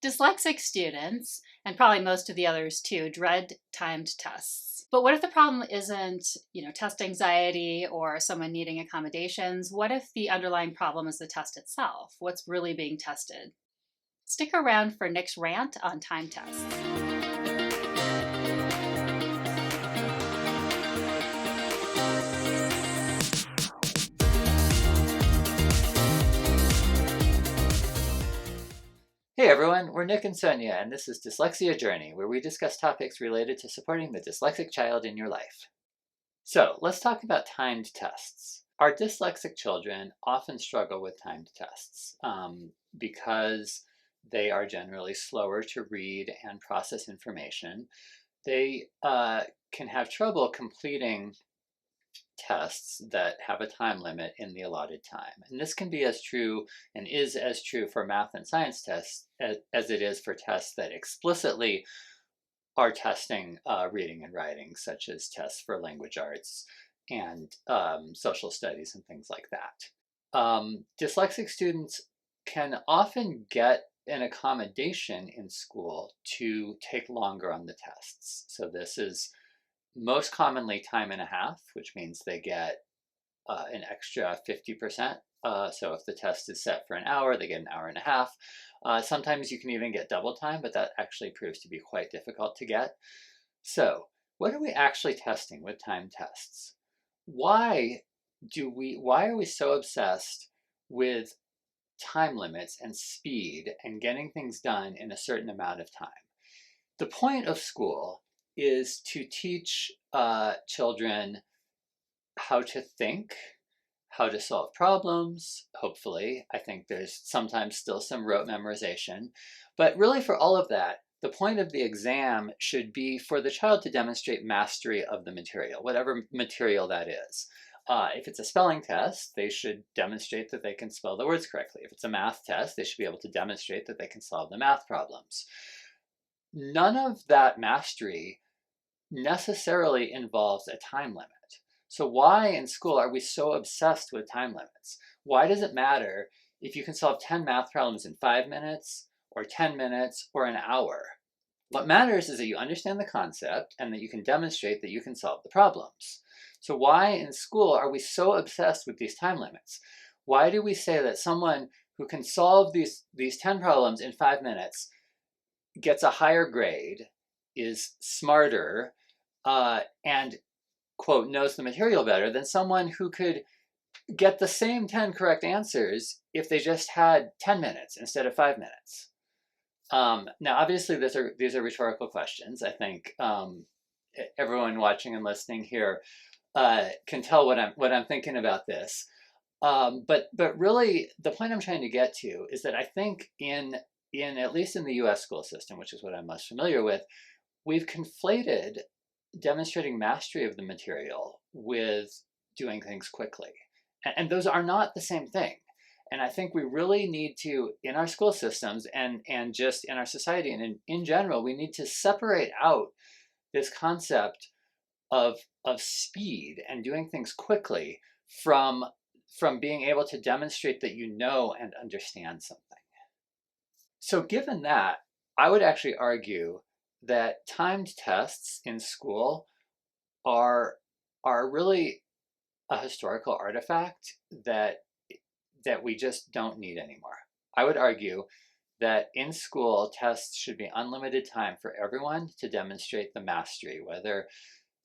Dyslexic students, and probably most of the others too, dread timed tests. But what if the problem isn't, test anxiety or someone needing accommodations? What if the underlying problem is the test itself? What's really being tested? Stick around for Nick's rant on time tests. Hey everyone, we're Nick and Sonia, and this is Dyslexia Journey, where we discuss topics related to supporting the dyslexic child in your life. So, let's talk about timed tests. Our dyslexic children often struggle with timed tests because they are generally slower to read and process information. They can have trouble completing tests that have a time limit in the allotted time. And this can be as true and is as true for math and science tests as it is for tests that explicitly are testing reading and writing, such as tests for language arts and social studies and things like that. Dyslexic students can often get an accommodation in school to take longer on the tests. So this is most commonly time and a half, which means they get an extra 50%. So if the test is set for an hour, they get an hour and a half. Sometimes you can even get double time, but that actually proves to be quite difficult to get. So what are we actually testing with time tests? Why are we so obsessed with time limits and speed and getting things done in a certain amount of time? The point of school is to teach children how to think, how to solve problems, hopefully. I think there's sometimes still some rote memorization. But really for all of that, the point of the exam should be for the child to demonstrate mastery of the material, whatever material that is. If it's a spelling test, they should demonstrate that they can spell the words correctly. If it's a math test, they should be able to demonstrate that they can solve the math problems. None of that mastery necessarily involves a time limit. So why in school are we so obsessed with time limits? Why does it matter if you can solve 10 math problems in 5 minutes or 10 minutes or an hour? What matters is that you understand the concept and that you can demonstrate that you can solve the problems. So why in school are we so obsessed with these time limits? Why do we say that someone who can solve these 10 problems in 5 minutes gets a higher grade, is smarter, and, quote, knows the material better than someone who could get the same 10 correct answers if they just had 10 minutes instead of 5 minutes? Now, obviously, these are rhetorical questions. I think everyone watching and listening here can tell what I'm thinking about this. But really, the point I'm trying to get to is that I think in at least in the US school system, which is what I'm most familiar with, we've conflated demonstrating mastery of the material with doing things quickly. And those are not the same thing. And I think we really need to, in our school systems and just in our society and in general, we need to separate out this concept of speed and doing things quickly from being able to demonstrate that you know and understand something. So given that, I would actually argue that timed tests in school are really a historical artifact that we just don't need anymore. I would argue that in school, tests should be unlimited time for everyone to demonstrate the mastery, whether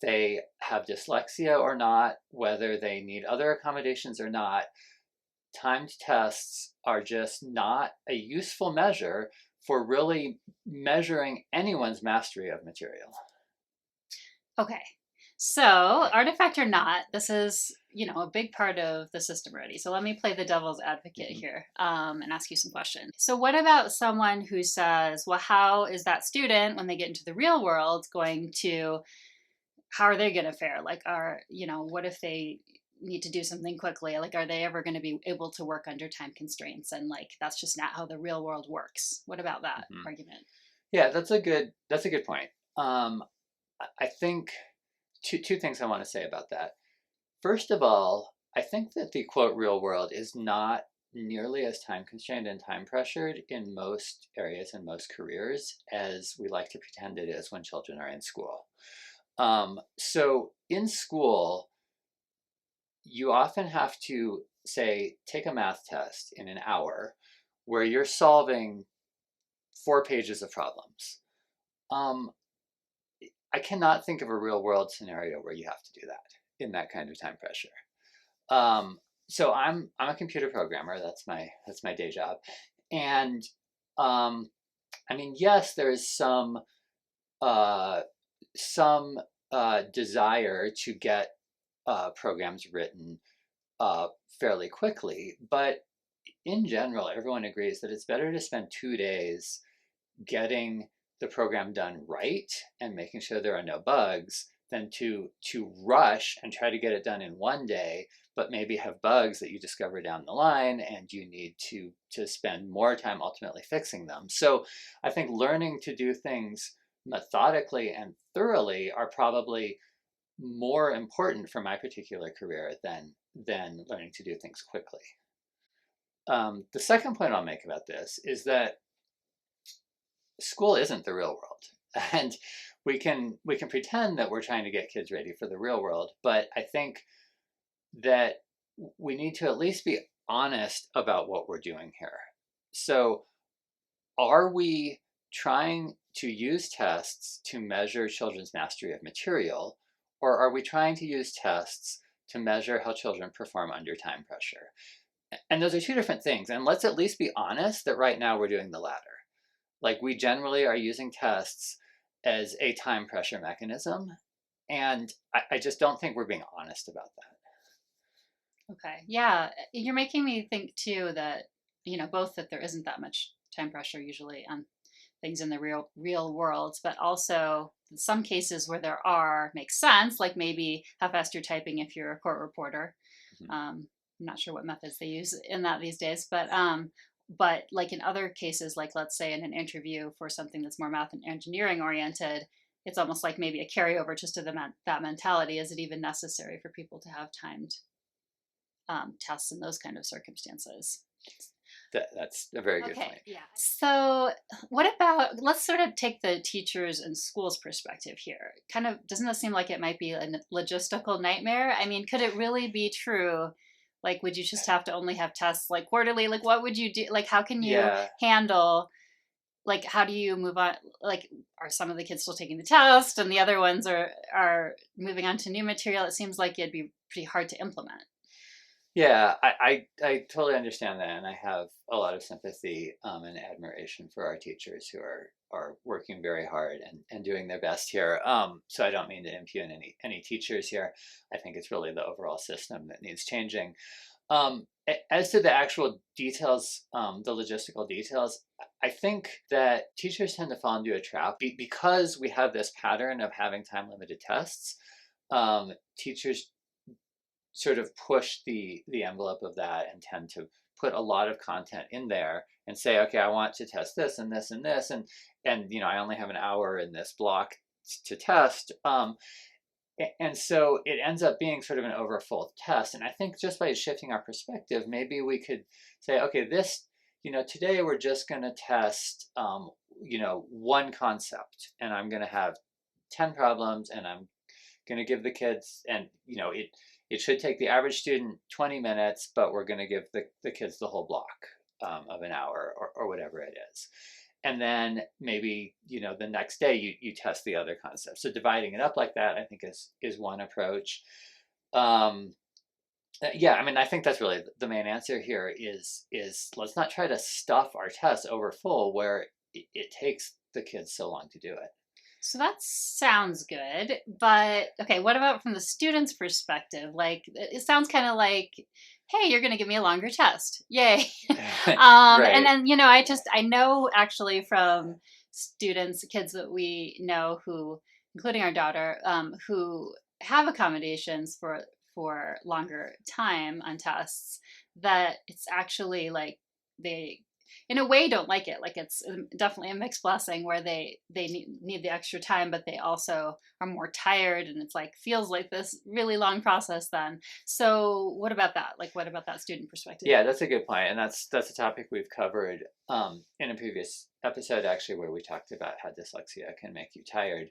they have dyslexia or not, whether they need other accommodations or not. Timed tests are just not a useful measure for really measuring anyone's mastery of material. Okay, so artifact or not, this is, a big part of the system already. So let me play the devil's advocate here and ask you some questions. So what about someone who says, well, how is that student, when they get into the real world, how are they going to fare? Like, what if they need to do something quickly? Like, are they ever going to be able to work under time constraints? And that's just not how the real world works. What about that argument? Yeah, that's a good point. I think two things I want to say about that. First of all, I think that the quote real world is not nearly as time constrained and time pressured in most areas and most careers as we like to pretend it is when children are in school. So in school, you often have to say, take a math test in an hour where you're solving 4 pages of problems. Um, I cannot think of a real world scenario where you have to do that in that kind of time pressure. Um, so I'm a computer programmer. That's my day job, and um, I mean, yes, there is uh, some desire to get programs written uh, fairly quickly, but in general, everyone agrees that it's better to spend 2 days getting the program done right and making sure there are no bugs than to rush and try to get it done in one day, but maybe have bugs that you discover down the line and you need to spend more time ultimately fixing them. So I think learning to do things methodically and thoroughly are probably more important for my particular career than learning to do things quickly. The second point I'll make about this is that school isn't the real world, and we can pretend that we're trying to get kids ready for the real world, but I think that we need to at least be honest about what we're doing here. So, are we trying to use tests to measure children's mastery of material, or are we trying to use tests to measure how children perform under time pressure? And those are two different things. And let's at least be honest that right now we're doing the latter. Like, we generally are using tests as a time pressure mechanism. And I just don't think we're being honest about that. Okay. Yeah. You're making me think too that, both that there isn't that much time pressure usually on things in the real world, but also in some cases where there are makes sense, like maybe how fast you're typing if you're a court reporter. Mhm. I'm not sure what methods they use in that these days, but like in other cases, like let's say in an interview for something that's more math and engineering oriented, it's almost like maybe a carryover just to that mentality. Is it even necessary for people to have timed tests in those kind of circumstances? That's a very good Okay, point. yeah. So, what about, let's sort of take the teachers and schools perspective here. Kind of, doesn't this seem like it might be a logistical nightmare? I mean, could it really be true? Like, would you just have to only have tests like quarterly? Like, what would you do? Like, how can you Yeah, handle, like, how do you move on? Like, are some of the kids still taking the test and the other ones are moving on to new material? It seems like it'd be pretty hard to implement. yeah, I totally understand that, and I have a lot of sympathy and admiration for our teachers who are working very hard and doing their best here. So I don't mean to impugn any teachers here. I think it's really the overall system that needs changing. As to the actual details, the logistical details, I think that teachers tend to fall into a trap because we have this pattern of having time limited tests. Teachers sort of push the envelope of that and tend to put a lot of content in there and say, okay, I want to test this and this and this, and I only have an hour in this block to test. And so it ends up being sort of an overfull test. And I think just by shifting our perspective, maybe we could say, okay, today we're just going to test, one concept, and I'm going to have 10 problems, and I'm going to give the kids, and it should take the average student 20 minutes, but we're going to give the kids the whole block of an hour, or whatever it is. And then maybe the next day you test the other concepts. So dividing it up like that, I think, is one approach. um, yeah, I mean, I think that's really the main answer here is let's not try to stuff our tests over full where it takes the kids so long to do it. So that sounds good, but okay, what about from the student's perspective? Like, it sounds kind of like, hey, you're going to give me a longer test. Yay. And Right. then, I know actually from students, kids that we know who, including our daughter, who have accommodations for longer time on tests, that it's actually like they in a way don't like it. Like it's definitely a mixed blessing where they need the extra time, but they also are more tired, and it's like feels like this really long process then. So what about that? Like what about that student perspective? Yeah, that's a good point, and that's a topic we've covered in a previous episode, actually, where we talked about how dyslexia can make you tired.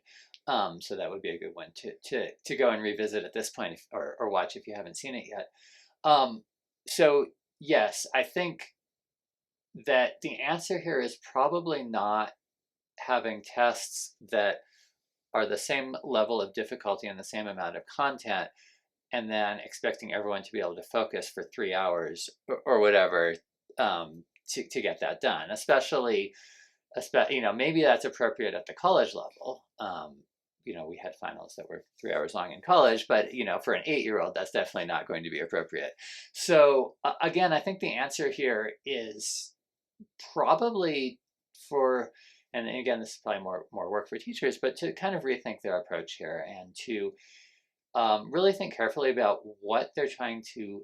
So that would be a good one to go and revisit at this point, or watch if you haven't seen it yet. So yes, I think that the answer here is probably not having tests that are the same level of difficulty and the same amount of content, and then expecting everyone to be able to focus for 3 hours or whatever, to get that done. Especially, maybe that's appropriate at the college level. We had finals that were 3 hours long in college, but for an 8-year-old, that's definitely not going to be appropriate. So again, I think the answer here is probably for, and again, this is probably more work for teachers, but to kind of rethink their approach here, and to really think carefully about what they're trying to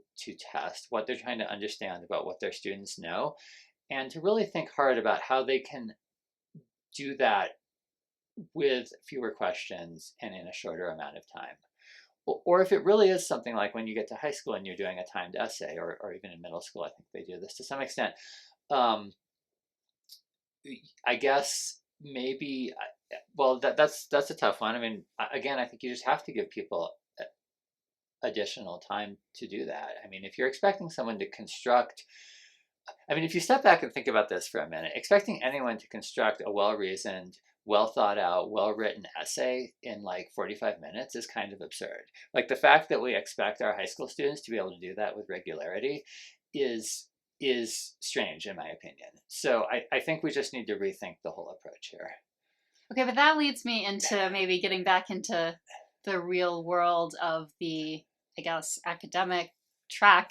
test, what they're trying to understand about what their students know, and to really think hard about how they can do that with fewer questions and in a shorter amount of time. Or if it really is something like when you get to high school and you're doing a timed essay, or even in middle school, I think they do this to some extent. I guess maybe, well, that's a tough one. I mean, again, I think you just have to give people additional time to do that. I mean, if you're expecting someone to construct, if you step back and think about this for a minute, expecting anyone to construct a well-reasoned, well thought out, well-written essay in like 45 minutes is kind of absurd. Like the fact that we expect our high school students to be able to do that with regularity is strange, in my opinion. So I think we just need to rethink the whole approach here. Okay, but that leads me into maybe getting back into the real world of the, I guess, academic track.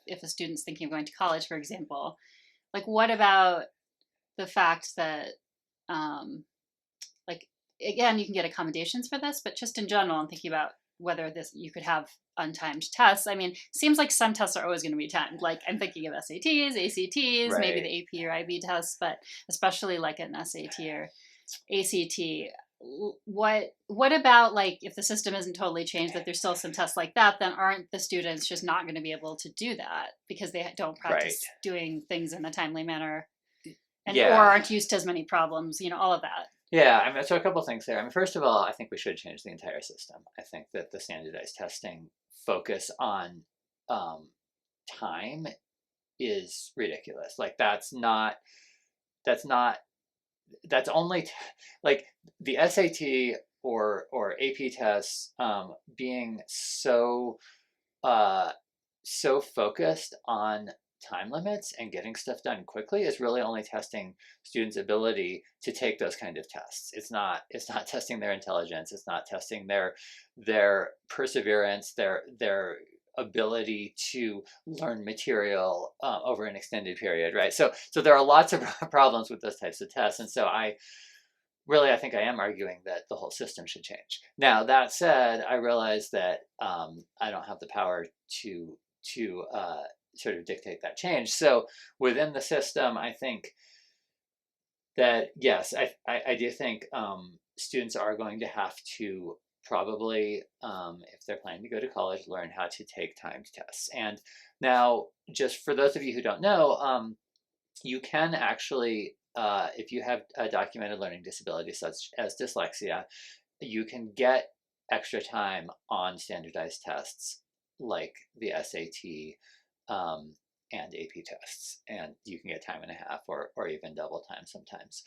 If a student's thinking of going to college, for example, like what about the fact that, like, again, you can get accommodations for this, but just in general, I'm thinking about whether this you could have untimed tests. I mean, seems like some tests are always going to be timed. Like I'm thinking of SATs, ACTs, Right. maybe the AP or IB tests, but especially like an SAT or ACT. What about like if the system isn't totally changed, that there's still some tests like that, then aren't the students just not going to be able to do that because they don't practice doing things in a timely manner, and or aren't used to as many problems, all of that. Yeah, so a couple things there. First of all, I think we should change the entire system. I think that the standardized testing focus on time is ridiculous. Like that's only like the SAT or AP tests being so focused on time limits and getting stuff done quickly is really only testing students' ability to take those kind of tests. It's not testing their intelligence. It's not testing their perseverance, their ability to learn material over an extended period, right? So there are lots of problems with those types of tests, and so I think I am arguing that the whole system should change. Now that said, I realize that I don't have the power to sort of dictate that change. So within the system, I think that yes, I do think students are going to have to probably, if they're planning to go to college, learn how to take timed tests. And now, just for those of you who don't know, you can actually, if you have a documented learning disability such as dyslexia, you can get extra time on standardized tests like the SAT and AP tests, and you can get time and a half or even double time sometimes.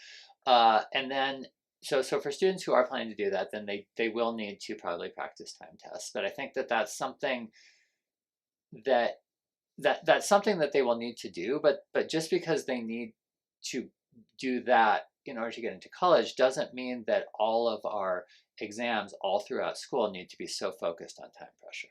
And then, so for students who are planning to do that, then they will need to probably practice time tests. But I think that's something that's something that they will need to do. But just because they need to do that in order to get into college doesn't mean that all of our exams all throughout school need to be so focused on time pressure.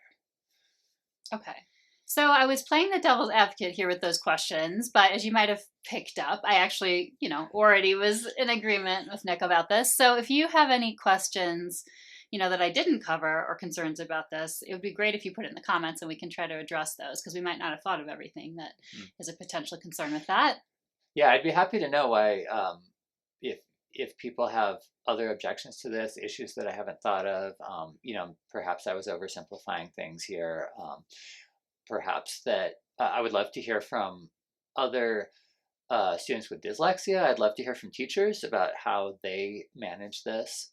Okay. So I was playing the devil's advocate here with those questions, but as you might have picked up, I actually, already was in agreement with Nick about this. So if you have any questions, that I didn't cover or concerns about this, it would be great if you put it in the comments and we can try to address those because we might not have thought of everything that is a potential concern with that. Yeah, I'd be happy to know why, if people have other objections to this, issues that I haven't thought of. Perhaps I was oversimplifying things here. Perhaps that I would love to hear from other students with dyslexia. I'd love to hear from teachers about how they manage this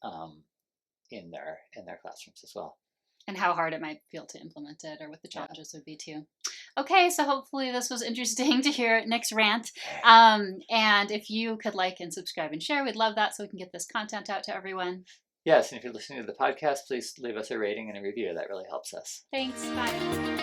in their classrooms as well. And how hard it might feel to implement it, or what the Yeah. challenges would be too. Okay, so hopefully this was interesting to hear Nick's rant. And if you could like and subscribe and share, we'd love that so we can get this content out to everyone. Yes, and if you're listening to the podcast, please leave us a rating and a review. That really helps us. Thanks. Bye.